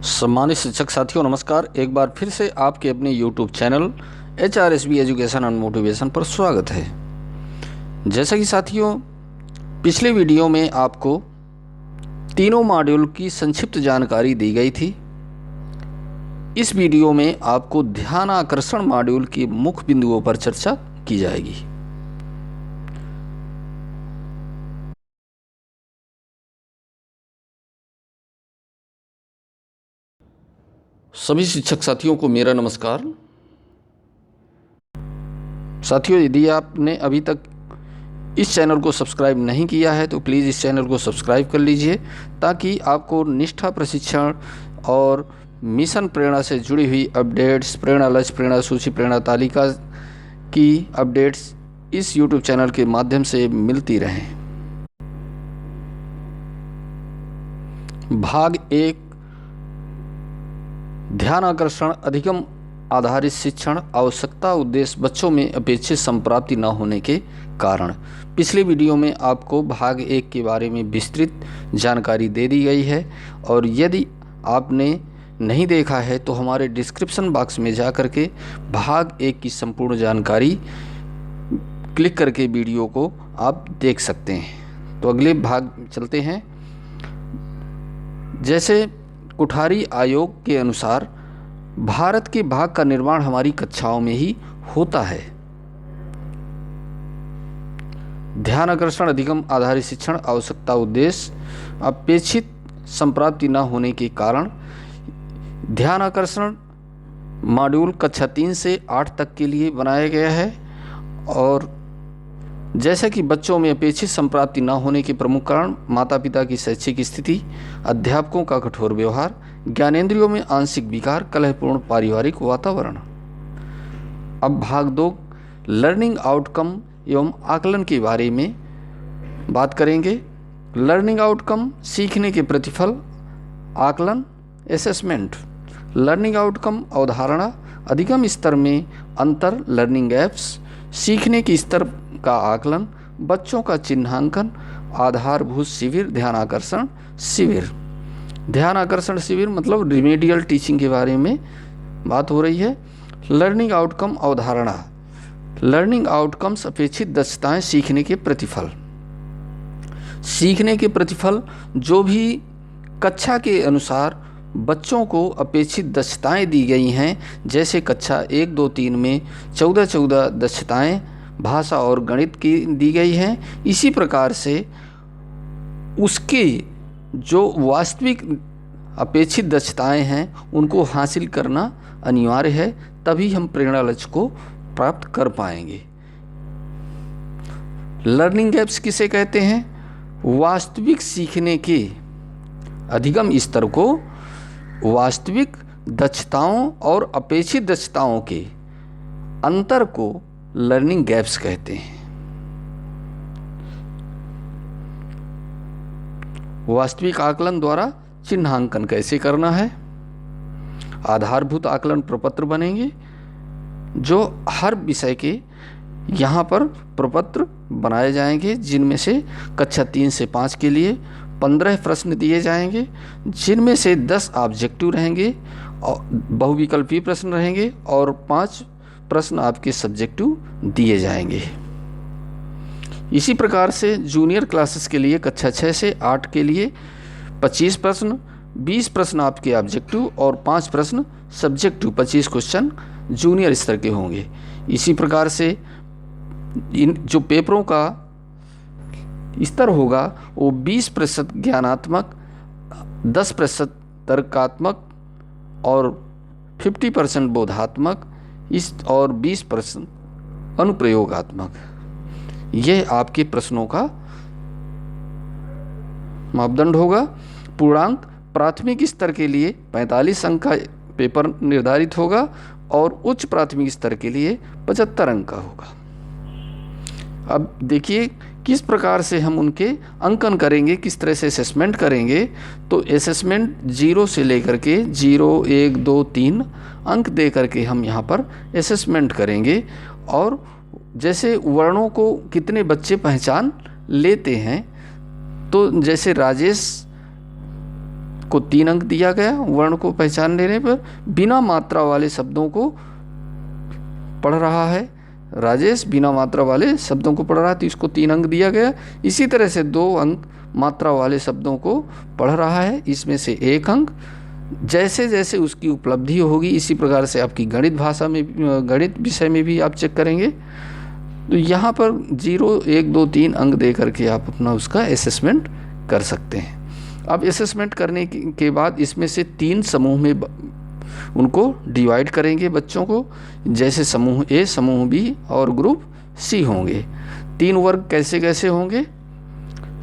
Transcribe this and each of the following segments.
सम्मानित शिक्षक साथियों नमस्कार। एक बार फिर से आपके अपने YouTube channel HRSB education and motivation पर स्वागत है। जैसा कि साथियों पिछले वीडियो में आपको तीनों मॉड्यूल की संक्षिप्त जानकारी दी गई थी। इस वीडियो में आपको ध्यान आकर्षण मॉड्यूल के मुख्य बिंदुओं पर चर्चा की जाएगी। सभी शिक्षक साथियों को मेरा नमस्कार। साथियों यदि आपने अभी तक इस चैनल को सब्सक्राइब नहीं किया है तो प्लीज़ इस चैनल को सब्सक्राइब कर लीजिए ताकि आपको निष्ठा प्रशिक्षण और मिशन प्रेरणा से जुड़ी हुई अपडेट्स, प्रेरणा लक्ष्य, प्रेरणा सूची, प्रेरणा तालिका की अपडेट्स इस YouTube चैनल के माध्यम से मिलती रहें। भाग 1 ध्यान आकर्षण अधिगम आधारित शिक्षण आवश्यकता उद्देश्य बच्चों में अपेक्षित संप्राप्ति न होने के कारण। पिछले वीडियो में आपको भाग 1 के बारे में विस्तृत जानकारी दे दी गई है और यदि आपने नहीं देखा है तो हमारे डिस्क्रिप्शन बॉक्स में जा कर के भाग 1 की संपूर्ण जानकारी क्लिक करके वीडियो को आप देख सकते हैं। तो अगले भाग चलते हैं। जैसे कुठारी आयोग के अनुसार भारत के भाग का निर्माण हमारी कक्षाओं में ही होता है। ध्यान आकर्षण अधिगम आधारित शिक्षण आवश्यकता उद्देश्य अपेक्षित संप्राप्ति न होने के कारण ध्यान आकर्षण मॉड्यूल कक्षा 3 से 8 तक के लिए बनाया गया है। और जैसा कि बच्चों में अपेक्षित संप्राप्ति न होने के प्रमुख कारण माता पिता की शैक्षिक स्थिति, अध्यापकों का कठोर व्यवहार, ज्ञानेंद्रियों में आंशिक विकार, कलहपूर्ण पारिवारिक वातावरण। अब भाग 2 लर्निंग आउटकम एवं आकलन के बारे में बात करेंगे। लर्निंग आउटकम सीखने के प्रतिफल, आकलन असेसमेंट। लर्निंग आउटकम अवधारणा अधिगम स्तर में अंतर, लर्निंग गैप्स, सीखने के स्तर का आकलन, बच्चों का चिन्हांकन, आधारभूत शिविर, ध्यान आकर्षण शिविर। ध्यान आकर्षण शिविर मतलब रिमेडियल टीचिंग के बारे में बात हो रही है। लर्निंग आउटकम अवधारणा, लर्निंग आउटकम्स अपेक्षित दक्षताएं, सीखने के प्रतिफल। सीखने के प्रतिफल जो भी कक्षा के अनुसार बच्चों को अपेक्षित दक्षताएं दी गई हैं, जैसे कक्षा 1, 2, 3 में 14 दक्षताएं भाषा और गणित की दी गई हैं, इसी प्रकार से उसके जो वास्तविक अपेक्षित दक्षताएं हैं उनको हासिल करना अनिवार्य है, तभी हम प्रेरणा लक्ष्य को प्राप्त कर पाएंगे। लर्निंग गैप्स किसे कहते हैं? वास्तविक सीखने के अधिगम स्तर को वास्तविक दक्षताओं और अपेक्षित दक्षताओं के अंतर को लर्निंग गैप्स कहते हैं। वास्तविक आकलन द्वारा चिन्हांकन कैसे करना है? आधारभूत आकलन प्रपत्र बनेंगे जो हर विषय के यहाँ पर प्रपत्र बनाए जाएंगे, जिनमें से कक्षा 3 से 5 के लिए 15 प्रश्न दिए जाएंगे, जिनमें से 10 ऑब्जेक्टिव रहेंगे और बहुविकल्पीय प्रश्न रहेंगे और 5 प्रश्न आपके सब्जेक्टिव दिए जाएंगे। इसी प्रकार से जूनियर क्लासेस के लिए कक्षा 6 से 8 के लिए 25 प्रश्न, 20 प्रश्न आपके ऑब्जेक्टिव और 5 प्रश्न सब्जेक्टिव, 25 क्वेश्चन जूनियर स्तर के होंगे। इसी प्रकार से इन जो पेपरों का स्तर होगा वो 20% ज्ञानात्मक, 10% तर्कात्मक और 50% बोधात्मक और 20% अनुप्रयोगात्मक। यह आपके प्रश्नों का मापदंड होगा। पूर्णांक प्राथमिक स्तर के लिए 45 अंक का पेपर निर्धारित होगा और उच्च प्राथमिक स्तर के लिए 75 अंक का होगा। अब देखिए किस प्रकार से हम उनके अंकन करेंगे, किस तरह से असेसमेंट करेंगे। तो असेसमेंट 0 से लेकर के 0, 1, 2, 3 अंक दे करके हम यहाँ पर असेसमेंट करेंगे। और जैसे वर्णों को कितने बच्चे पहचान लेते हैं, तो जैसे राजेश को 3 अंक दिया गया। वर्ण को पहचान लेने पर बिना मात्रा वाले शब्दों को पढ़ रहा है। राजेश बिना मात्रा वाले शब्दों को पढ़ रहा है तो इसको 3 अंक दिया गया। इसी तरह से 2 अंक मात्रा वाले शब्दों को पढ़ रहा है, इसमें से 1 अंक। जैसे जैसे उसकी उपलब्धि होगी इसी प्रकार से आपकी गणित भाषा में, गणित विषय में भी आप चेक करेंगे। तो यहाँ पर 0, 1, 2, 3 अंक दे करके आप अपना उसका असेसमेंट कर सकते हैं। अब असेसमेंट करने के बाद इसमें से 3 समूह में उनको डिवाइड करेंगे बच्चों को, जैसे समूह ए, समूह बी और ग्रुप सी होंगे। 3 वर्ग कैसे कैसे होंगे?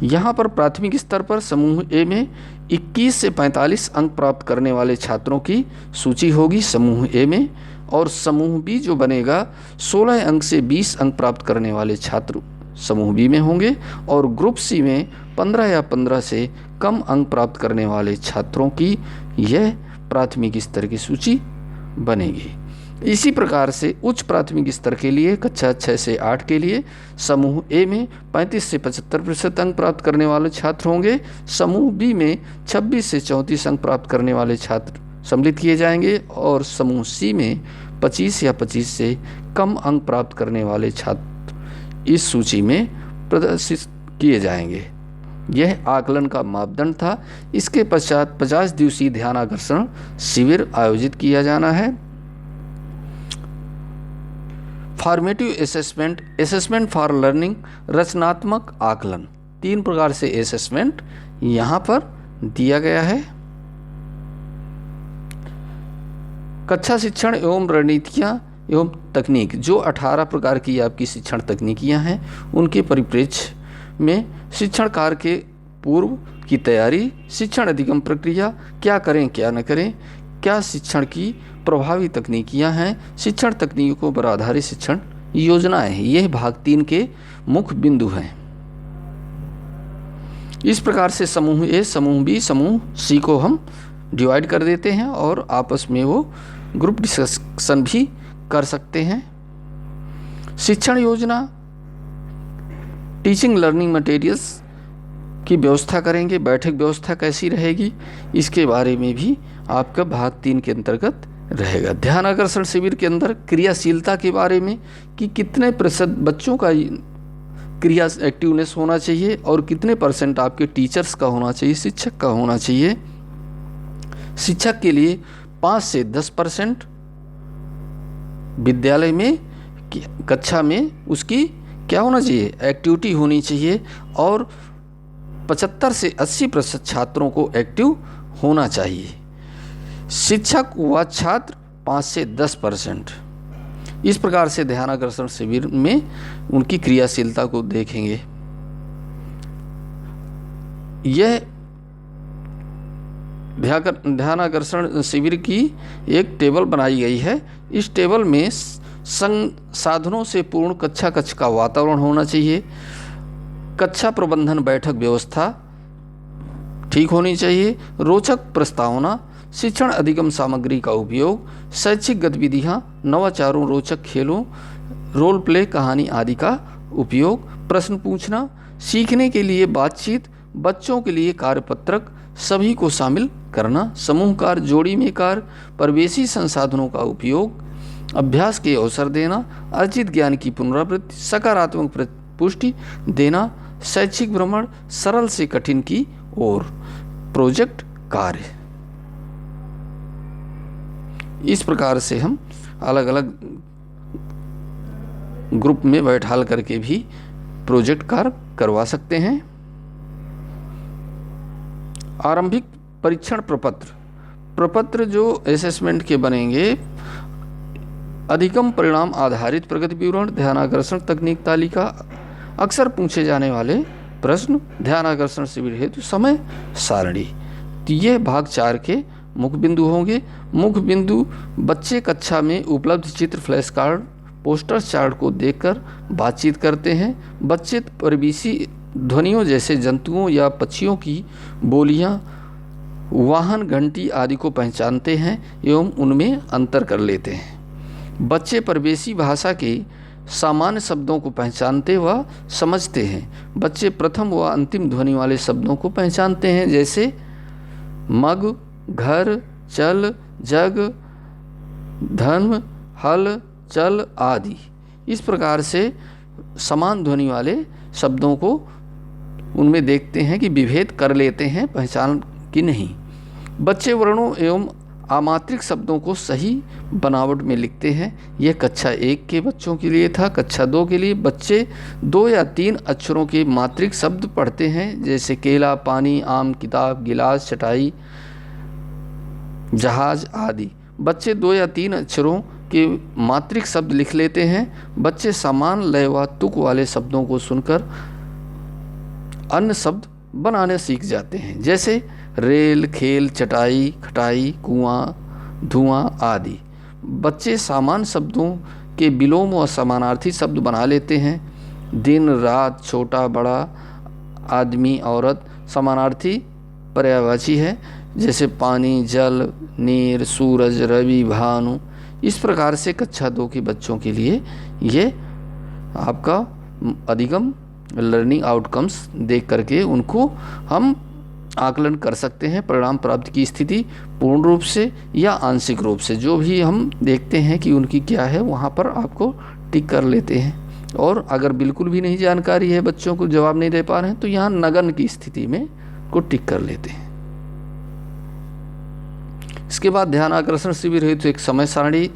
यहाँ पर प्राथमिक स्तर पर समूह ए में 21 से 45 अंक प्राप्त करने वाले छात्रों की सूची होगी समूह ए में, और समूह बी जो बनेगा 16 अंक से 20 अंक प्राप्त करने वाले छात्र समूह बी में होंगे, और ग्रुप सी में 15 या 15 से कम अंक प्राप्त करने वाले छात्रों की यह प्राथमिक स्तर की सूची बनेगी। इसी प्रकार से उच्च प्राथमिक स्तर के लिए कक्षा 6 से 8 के लिए समूह ए में 35 से 75% अंक प्राप्त करने वाले छात्र होंगे, समूह बी में 26 से 34 अंक प्राप्त करने वाले छात्र सम्मिलित किए जाएंगे, और समूह सी में 25 या 25 से कम अंक प्राप्त करने वाले छात्र इस सूची में प्रदर्शित किए जाएंगे। यह आकलन का मापदंड था। इसके पश्चात 50 दिवसीय ध्यानाकर्षण शिविर आयोजित किया जाना है। Formative assessment, assessment for learning, रचनात्मक आकलन। 3 प्रकार से असेसमेंट यहाँ पर दिया गया है। कक्षा शिक्षण एवं रणनीतियाँ एवं तकनीक, जो 18 प्रकार की आपकी शिक्षण तकनीकियाँ हैं, उनके परिप्रेक्ष्य में शिक्षण कार्य के पूर्व की तैयारी, शिक्षण अधिगम प्रक्रिया, क्या करें क्या न करें, क्या शिक्षण की प्रभावी तकनीकियां हैं, शिक्षण तकनीकों पर आधारित शिक्षण योजनाएं हैं। यह भाग 3 के मुख्य बिंदु हैं। इस प्रकार से समूह ए, समूह बी, समूह सी को हम डिवाइड कर देते हैं और आपस में वो ग्रुप डिस्कशन भी कर सकते हैं। शिक्षण योजना, टीचिंग लर्निंग मटेरियल्स की व्यवस्था करेंगे, बैठक व्यवस्था कैसी रहेगी, इसके बारे में भी आपका भाग 3 के अंतर्गत रहेगा। ध्यान आकर्षण शिविर के अंदर क्रियाशीलता के बारे में कि कितने प्रतिशत बच्चों का क्रिया एक्टिवनेस होना चाहिए और कितने % आपके टीचर्स का होना चाहिए, शिक्षक का होना चाहिए। शिक्षक के लिए 5 से 10% विद्यालय में कक्षा में उसकी क्या होना चाहिए, एक्टिविटी होनी चाहिए, और 75 से 80% छात्रों को एक्टिव होना चाहिए। शिक्षक व छात्र 5 से 10%। इस प्रकार से ध्यानाकर्षण शिविर में उनकी क्रियाशीलता को देखेंगे। यह ध्यानाकर्षण शिविर की एक टेबल बनाई गई है। इस टेबल में संसाधनों से पूर्ण कक्षा कक्ष का वातावरण होना चाहिए, कक्षा प्रबंधन बैठक व्यवस्था ठीक होनी चाहिए, रोचक प्रस्तावना, शिक्षण अधिगम सामग्री का उपयोग, शैक्षिक गतिविधियाँ, नवाचारों, रोचक खेलों, रोल प्ले, कहानी आदि का उपयोग, प्रश्न पूछना, सीखने के लिए बातचीत, बच्चों के लिए कार्यपत्रक, सभी को शामिल करना, समूह कार्य, जोड़ी में कार्य, परिवेशी संसाधनों का उपयोग, अभ्यास के अवसर देना, अर्जित ज्ञान की पुनरावृत्ति, सकारात्मक पुष्टि देना, शैक्षिक भ्रमण, सरल से कठिन की ओर, प्रोजेक्ट कार्य। इस प्रकार से हम अलग अलग ग्रुप में बैठाल करके भी प्रोजेक्ट कार्य करवा सकते हैं। आरंभिक परीक्षण प्रपत्र जो असेसमेंट के बनेंगे, अधिगम परिणाम आधारित प्रगति विवरण, ध्यानाकर्षण तकनीक तालिका, अक्सर पूछे जाने वाले प्रश्न, ध्यानाकर्षण शिविर हेतु समय सारणी। तो ये भाग 4 के मुख्य बिंदु होंगे। मुख्य बिंदु, बच्चे कक्षा में उपलब्ध चित्र, फ्लैश कार्ड, पोस्टर चार्ट को देखकर बातचीत करते हैं। बच्चे परिवेशी ध्वनियों जैसे जंतुओं या पक्षियों की बोलियां, वाहन, घंटी आदि को पहचानते हैं एवं उनमें अंतर कर लेते हैं। बच्चे परिवेशी भाषा के सामान्य शब्दों को पहचानते व समझते हैं। बच्चे प्रथम व अंतिम ध्वनि वाले शब्दों को पहचानते हैं, जैसे मग, घर, चल, जग, धर्म, हल, चल आदि। इस प्रकार से समान ध्वनि वाले शब्दों को उनमें देखते हैं कि विभेद कर लेते हैं, पहचान कि नहीं। बच्चे वर्णों एवं आमात्रिक शब्दों को सही बनावट में लिखते हैं। यह कक्षा 1 के बच्चों के लिए था। कक्षा 2 के लिए बच्चे 2 या 3 अक्षरों के मात्रिक शब्द पढ़ते हैं, जैसे केला, पानी, आम, किताब, गिलास, चटाई, जहाज आदि। बच्चे 2 या 3 अक्षरों के मात्रिक शब्द लिख लेते हैं। बच्चे समान लय व तुक वाले शब्दों को सुनकर अन्य शब्द बनाने सीख जाते हैं, जैसे रेल, खेल, चटाई, खटाई, कुआं, धुआं आदि। बच्चे समान शब्दों के विलोम व समानार्थी शब्द बना लेते हैं। दिन, रात, छोटा, बड़ा, आदमी, औरत समानार्थी पर्यायवाची है, जैसे पानी, जल, नीर, सूरज, रवि, भानु। इस प्रकार से कक्षा 2 के बच्चों के लिए ये आपका अधिगम लर्निंग आउटकम्स देख करके उनको हम आकलन कर सकते हैं। परिणाम प्राप्ति की स्थिति पूर्ण रूप से या आंशिक रूप से, जो भी हम देखते हैं कि उनकी क्या है, वहाँ पर आपको टिक कर लेते हैं। और अगर बिल्कुल भी नहीं जानकारी है, बच्चों को जवाब नहीं दे पा रहे हैं, तो यहाँ नगन की स्थिति में को टिक कर लेते हैं। इसके बाद ध्यान आकर्षण शिविर हेतु तो एक समय सारणी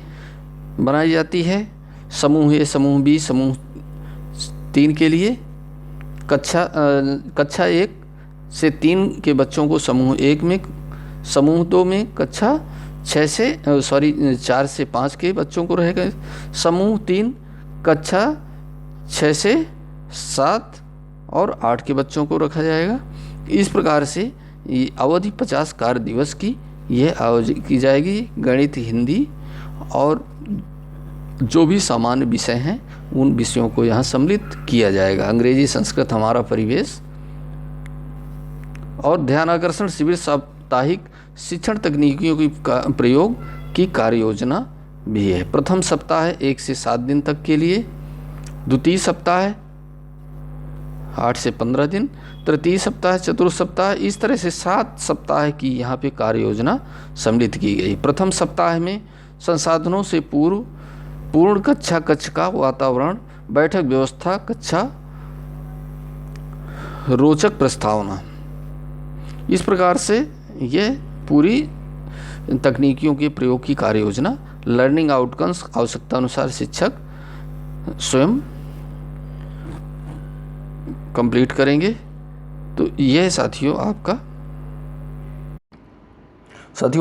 बनाई जाती है। समूह ए, समूह बी, समूह 3 के लिए कक्षा 1 से 3 के बच्चों को समूह 1 में, समूह 2 में कक्षा 4 से 5 के बच्चों को रहेगा। समूह 3 कक्षा 6 से 7 और 8 के बच्चों को रखा जाएगा। इस प्रकार से ये अवधि 50 कार्य दिवस की यह आयोजित की जाएगी। गणित, हिंदी और जो भी सामान्य विषय हैं उन विषयों को यहाँ सम्मिलित किया जाएगा। अंग्रेजी, संस्कृत, हमारा परिवेश। और ध्यान आकर्षण शिविर साप्ताहिक शिक्षण तकनीकियों की प्रयोग की कार्य योजना भी है। प्रथम सप्ताह है 1 से 7 दिन तक के लिए, द्वितीय सप्ताह है 8 से 15 दिन, तृतीय सप्ताह, चतुर्थ सप्ताह। इस तरह से 7 सप्ताह की यहाँ पे कार्य योजना सम्मिलित की गई। प्रथम सप्ताह में संसाधनों से पूर्ण कक्ष का वातावरण, बैठक व्यवस्था, कक्षा रोचक प्रस्तावना। इस प्रकार से यह पूरी तकनीकियों के प्रयोग की कार्य योजना लर्निंग आउटकम्स आवश्यकता अनुसार शिक्षक स्वयं कंप्लीट करेंगे। तो यह साथियों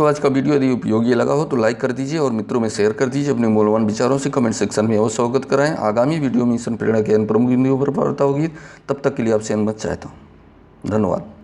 आज का वीडियो यदि उपयोगी लगा हो तो लाइक कर दीजिए और मित्रों में शेयर कर दीजिए। अपने मूल्यवान विचारों से कमेंट सेक्शन में अवश्य अवगत कराएं। आगामी वीडियो में मिशन प्रेरणा के अन्य प्रमुख बिंदुओं पर वार्ता होगी। तब तक के लिए आपसे अनुमति चाहता हूँ। धन्यवाद।